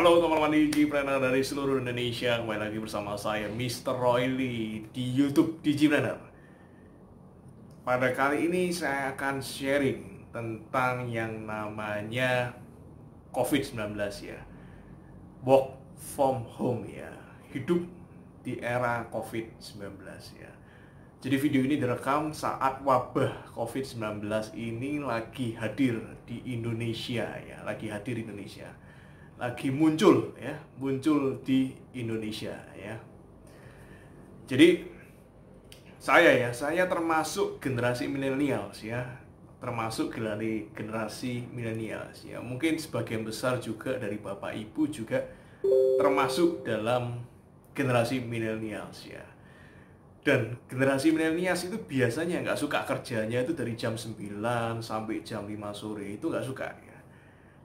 Halo teman-teman Digipreneur dari seluruh Indonesia. Kembali lagi bersama saya Mr. Royli di YouTube Digipreneur. Pada kali ini saya akan sharing tentang yang namanya COVID-19 ya. Work from home ya. Hidup di era COVID-19 ya. Jadi video ini direkam saat wabah COVID-19 ini lagi hadir di Indonesia ya, lagi muncul ya, muncul di Indonesia ya. Jadi saya termasuk generasi millennials ya, termasuk generasi millennials ya. Mungkin sebagian besar juga dari Bapak Ibu juga termasuk dalam generasi millennials ya. Dan generasi milenials itu biasanya nggak suka kerjanya itu dari jam 9 sampai jam 5 sore, itu nggak suka ya.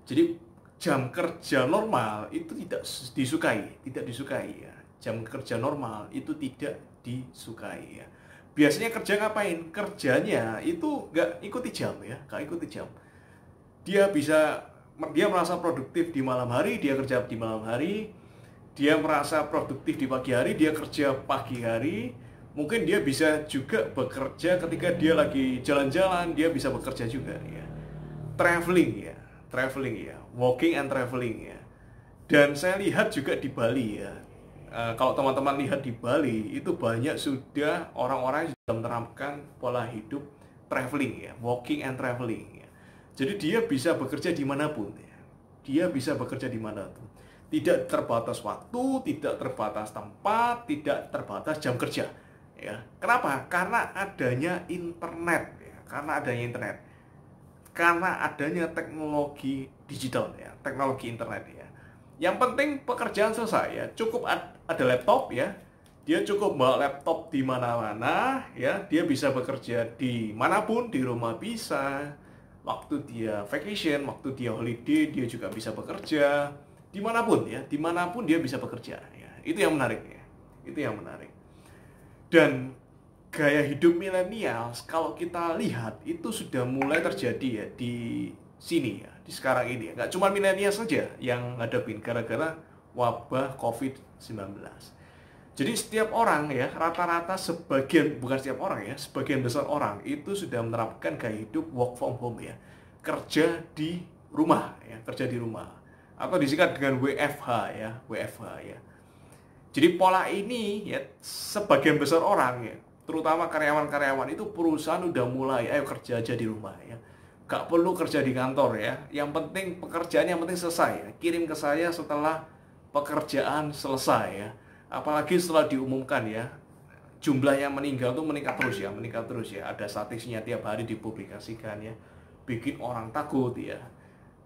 Jadi jam kerja normal itu tidak disukai ya. Jam kerja normal itu tidak disukai ya. Biasanya kerja ngapain? Kerjanya itu nggak ikuti jam ya, nggak ikuti jam. Dia merasa produktif di malam hari, dia kerja di malam hari. Dia merasa produktif di pagi hari, dia kerja pagi hari. Mungkin dia bisa juga bekerja ketika dia lagi jalan-jalan, dia bisa bekerja juga ya. Traveling ya, walking and traveling ya. Dan saya lihat juga di Bali ya. Kalau teman-teman lihat di Bali, itu banyak sudah orang-orang yang sudah menerapkan pola hidup traveling ya, walking and traveling ya. Jadi dia bisa bekerja dimanapun ya. Dia bisa bekerja dimanapun. Tidak terbatas waktu, tidak terbatas tempat, tidak terbatas jam kerja. Ya, kenapa? Karena adanya internet ya, karena adanya teknologi digital ya, teknologi internet ya. Yang penting pekerjaan selesai ya, cukup ada laptop ya, dia cukup bawa laptop di mana-mana ya, dia bisa bekerja di manapun, di rumah bisa, waktu dia vacation, waktu dia holiday dia juga bisa bekerja, dimanapun ya, dimanapun dia bisa bekerja ya. Itu yang menarik ya, itu yang menarik. Dan gaya hidup milenial kalau kita lihat itu sudah mulai terjadi ya di sini ya, di sekarang ini. Nggak cuma milenial saja yang ngadepin gara-gara wabah COVID-19. Jadi setiap orang ya, rata-rata sebagian besar orang itu sudah menerapkan gaya hidup work from home ya. Kerja di rumah ya, kerja di rumah. Atau disingkat dengan WFH ya, WFH ya. Jadi pola ini ya, sebagian besar orang ya, terutama karyawan-karyawan itu perusahaan udah mulai, ayo kerja aja di rumah ya. Gak perlu kerja di kantor ya. Yang penting pekerjaan yang penting selesai ya. Kirim ke saya setelah pekerjaan selesai ya. Apalagi setelah diumumkan ya, jumlah yang meninggal tuh meningkat terus ya. Ada statistiknya tiap hari dipublikasikan ya. Bikin orang takut ya.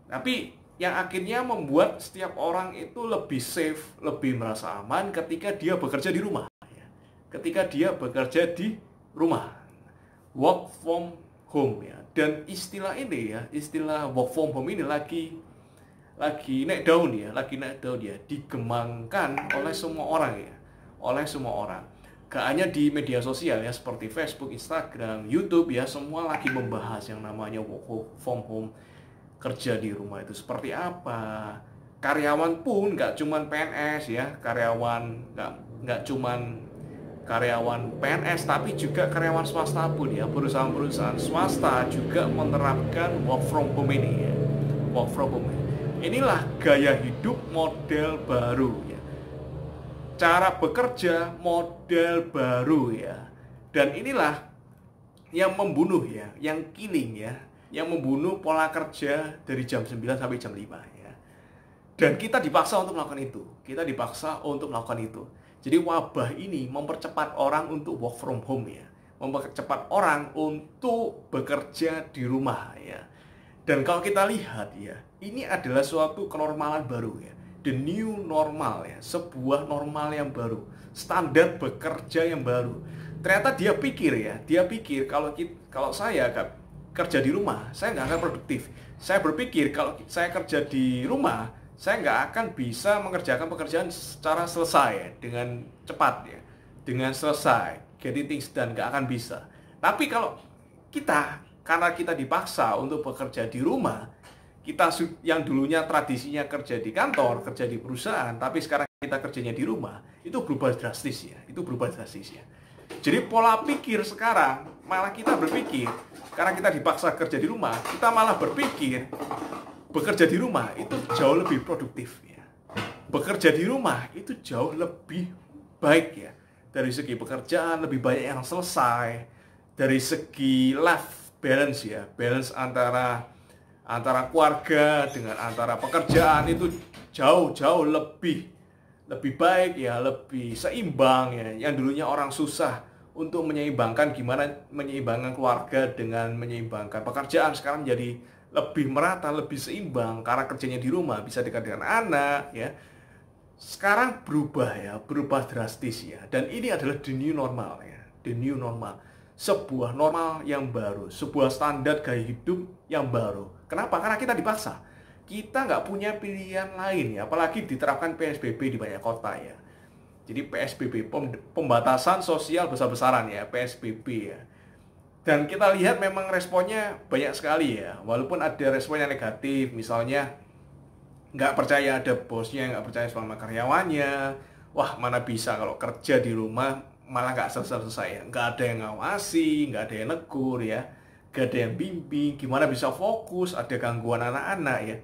Tapi yang akhirnya membuat setiap orang itu lebih safe, lebih merasa aman ketika dia bekerja di rumah. Ketika dia bekerja di rumah, work from home ya. Dan istilah ini ya, istilah work from home ini lagi naik daun ya, dikembangkan oleh semua orang ya, oleh semua orang. Gak hanya di media sosial ya, seperti Facebook, Instagram, YouTube ya, semua lagi membahas yang namanya work from home. Kerja di rumah itu seperti apa. Karyawan pun nggak cuman PNS ya, nggak cuman karyawan PNS, tapi juga karyawan swasta pun ya, perusahaan-perusahaan swasta juga menerapkan work from home ini ya. Work from home. Inilah gaya hidup model baru ya. Cara bekerja model baru ya. Dan inilah yang membunuh ya, yang killing ya, yang membunuh pola kerja dari jam 9 sampai jam 5 ya. Dan kita dipaksa untuk melakukan itu. Jadi wabah ini mempercepat orang untuk work from home ya. Mempercepat orang untuk bekerja di rumah ya. Dan kalau kita lihat ya, ini adalah suatu kenormalan baru ya. The new normal ya, sebuah normal yang baru, standar bekerja yang baru. Ternyata dia pikir kalau saya kerja di rumah, saya nggak akan produktif. Saya berpikir kalau saya kerja di rumah, saya nggak akan bisa mengerjakan pekerjaan secara selesai dengan cepat ya, dengan selesai, getting things done, nggak akan bisa. Tapi kalau karena kita dipaksa untuk bekerja di rumah, yang dulunya tradisinya kerja di kantor, kerja di perusahaan, tapi sekarang kita kerjanya di rumah, itu berubah drastis ya. Itu berubah drastis ya. Jadi pola pikir sekarang malah kita berpikir, karena kita dipaksa kerja di rumah, kita malah berpikir bekerja di rumah itu jauh lebih produktif ya. Bekerja di rumah itu jauh lebih baik ya. Dari segi pekerjaan lebih banyak yang selesai. Dari segi life balance ya, balance antara keluarga dengan antara pekerjaan itu jauh lebih baik ya, lebih seimbang ya. Yang dulunya orang susah untuk menyeimbangkan gimana menyeimbangkan keluarga dengan menyeimbangkan pekerjaan, sekarang jadi lebih merata, lebih seimbang karena kerjanya di rumah, bisa dekat dengan anak ya. Sekarang berubah drastis ya. Dan ini adalah the new normal ya, the new normal. Sebuah normal yang baru, sebuah standar gaya hidup yang baru. Kenapa? Karena kita dipaksa. Kita nggak punya pilihan lain ya, apalagi diterapkan PSBB di banyak kota ya. Jadi PSBB, pembatasan sosial besar-besaran ya, PSBB ya. Dan kita lihat memang responnya banyak sekali ya, walaupun ada respon yang negatif, misalnya nggak percaya ada bosnya, nggak percaya sama karyawannya. Wah, mana bisa kalau kerja di rumah malah nggak selesai ya, nggak ada yang ngawasi, nggak ada yang negur ya, nggak ada yang bimbing, gimana bisa fokus, ada gangguan anak-anak ya.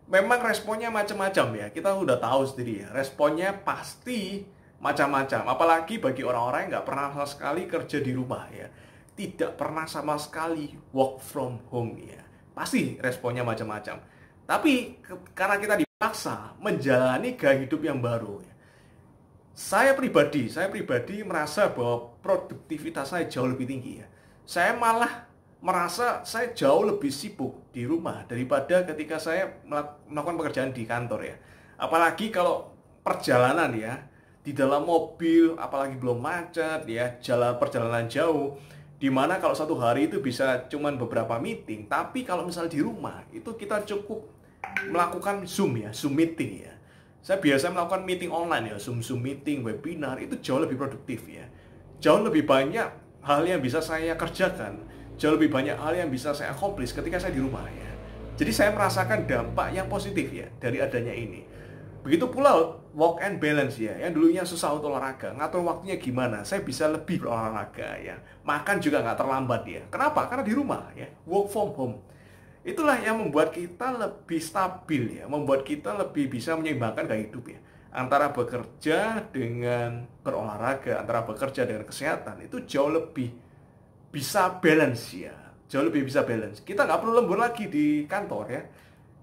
Memang responnya macam-macam ya, kita udah tahu sendiri ya, responnya pasti macam-macam, apalagi bagi orang-orang yang nggak pernah sama sekali kerja di rumah ya, tidak pernah sama sekali work from home ya, pasti responnya macam-macam. Tapi karena kita dipaksa menjalani gaya hidup yang baru ya, saya pribadi merasa bahwa produktivitas saya jauh lebih tinggi ya. Saya malah merasa saya jauh lebih sibuk di rumah daripada ketika saya melakukan pekerjaan di kantor ya. Apalagi kalau perjalanan ya, di dalam mobil, apalagi belum macet ya, perjalanan jauh, dimana kalau satu hari itu bisa cuman beberapa meeting, tapi kalau misal di rumah itu kita cukup melakukan Zoom ya, Zoom meeting ya. Saya biasa melakukan meeting online ya, Zoom meeting, webinar, itu jauh lebih produktif ya. Jauh lebih banyak hal yang bisa saya kerjakan, jauh lebih banyak hal yang bisa saya accomplish ketika saya di rumah ya. Jadi saya merasakan dampak yang positif ya dari adanya ini. Begitu pula work and balance ya, yang dulunya susah untuk olahraga, ngatur waktunya gimana, saya bisa lebih berolahraga ya. Makan juga nggak terlambat ya. Kenapa? Karena di rumah ya, work from home. Itulah yang membuat kita lebih stabil ya, membuat kita lebih bisa menyeimbangkan gaya hidup ya. Antara bekerja dengan berolahraga, antara bekerja dengan kesehatan, itu jauh lebih bisa balance ya, jauh lebih bisa balance. Kita nggak perlu lembur lagi di kantor ya,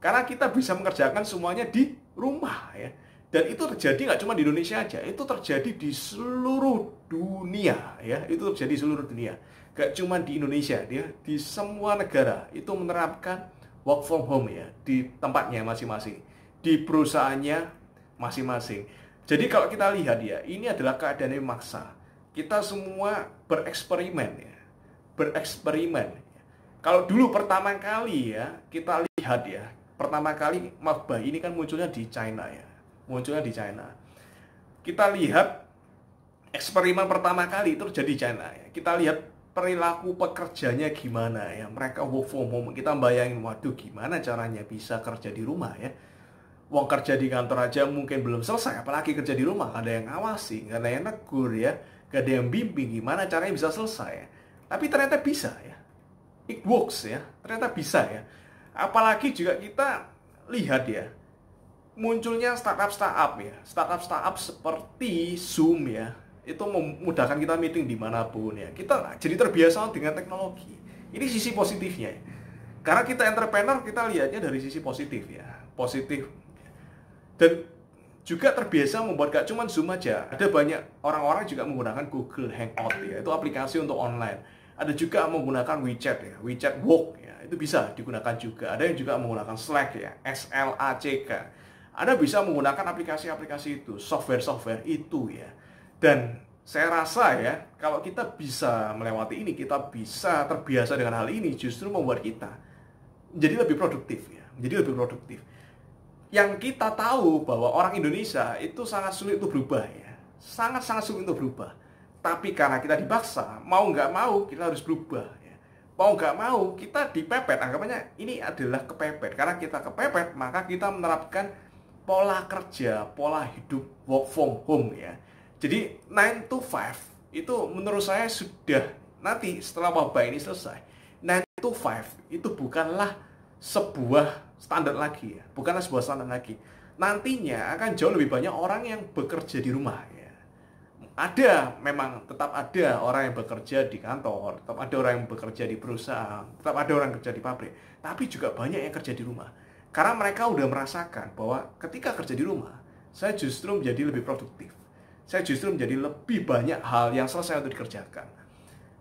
karena kita bisa mengerjakan semuanya di rumah ya. Dan itu terjadi nggak cuma di Indonesia aja, itu terjadi di seluruh dunia ya, itu terjadi di seluruh dunia. Gak cuma di Indonesia, dia di semua negara itu menerapkan work from home ya, di tempatnya masing-masing, di perusahaannya masing-masing. Jadi kalau kita lihat ya, ini adalah keadaan yang memaksa. Kita semua bereksperimen ya, bereksperimen. Kalau dulu pertama kali ya, kita lihat ya, pertama kali mabah ini kan munculnya di China ya, munculnya di China. Kita lihat eksperimen pertama kali itu terjadi di China ya. Kita lihat perilaku pekerjanya gimana ya, mereka work from home. Kita bayangin, waduh gimana caranya bisa kerja di rumah ya. Wong kerja di kantor aja mungkin belum selesai, apalagi kerja di rumah, gak ada yang ngawasi, gak ada yang negur ya, gak ada yang bimbing gimana caranya bisa selesai ya. Tapi ternyata bisa ya, it works ya, ternyata bisa ya. Apalagi juga kita lihat ya, munculnya startup ya, startup seperti Zoom ya, itu memudahkan kita meeting dimanapun ya. Kita jadi terbiasa dengan teknologi. Ini sisi positifnya ya. Karena kita entrepreneur, kita lihatnya dari sisi positif ya, positif. Dan juga terbiasa membuat gak cuma Zoom aja. Ada banyak orang-orang juga menggunakan Google Hangout ya, itu aplikasi untuk online. Ada juga menggunakan WeChat ya, WeChat Work ya, itu bisa digunakan juga. Ada yang juga menggunakan Slack ya, SLACK. Ada bisa menggunakan aplikasi-aplikasi itu, software-software itu ya. Dan saya rasa ya, kalau kita bisa melewati ini, kita bisa terbiasa dengan hal ini, justru membuat kita menjadi lebih produktif ya, menjadi lebih produktif. Yang kita tahu bahwa orang Indonesia itu sangat sulit untuk berubah ya, sangat-sangat sulit untuk berubah. Tapi karena kita dipaksa, mau nggak mau kita harus berubah ya. mau nggak mau kita dipepet, anggapannya ini adalah kepepet. Karena kita kepepet, maka kita menerapkan pola kerja, pola hidup work from home ya. Jadi 9 to 5 itu menurut saya sudah, nanti setelah wabah ini selesai, 9 to 5 itu bukanlah sebuah standar lagi ya, bukanlah sebuah standar lagi. Nantinya akan jauh lebih banyak orang yang bekerja di rumah ya. Ada, memang tetap ada orang yang bekerja di kantor, tetap ada orang yang bekerja di perusahaan, tetap ada orang yang kerja di pabrik, tapi juga banyak yang kerja di rumah. Karena mereka udah merasakan bahwa ketika kerja di rumah, saya justru menjadi lebih produktif. Saya justru menjadi lebih banyak hal yang selesai untuk dikerjakan.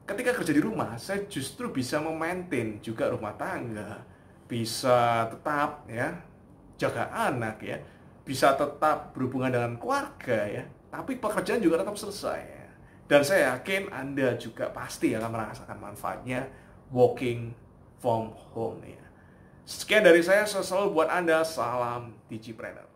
Ketika kerja di rumah, saya justru bisa memaintain juga rumah tangga, bisa tetap ya jaga anak ya, bisa tetap berhubungan dengan keluarga ya, tapi pekerjaan juga tetap selesai ya. Dan saya yakin Anda juga pasti akan merasakan manfaatnya working from home ya. Sekian dari saya, selalu buat Anda, salam Digipreneur.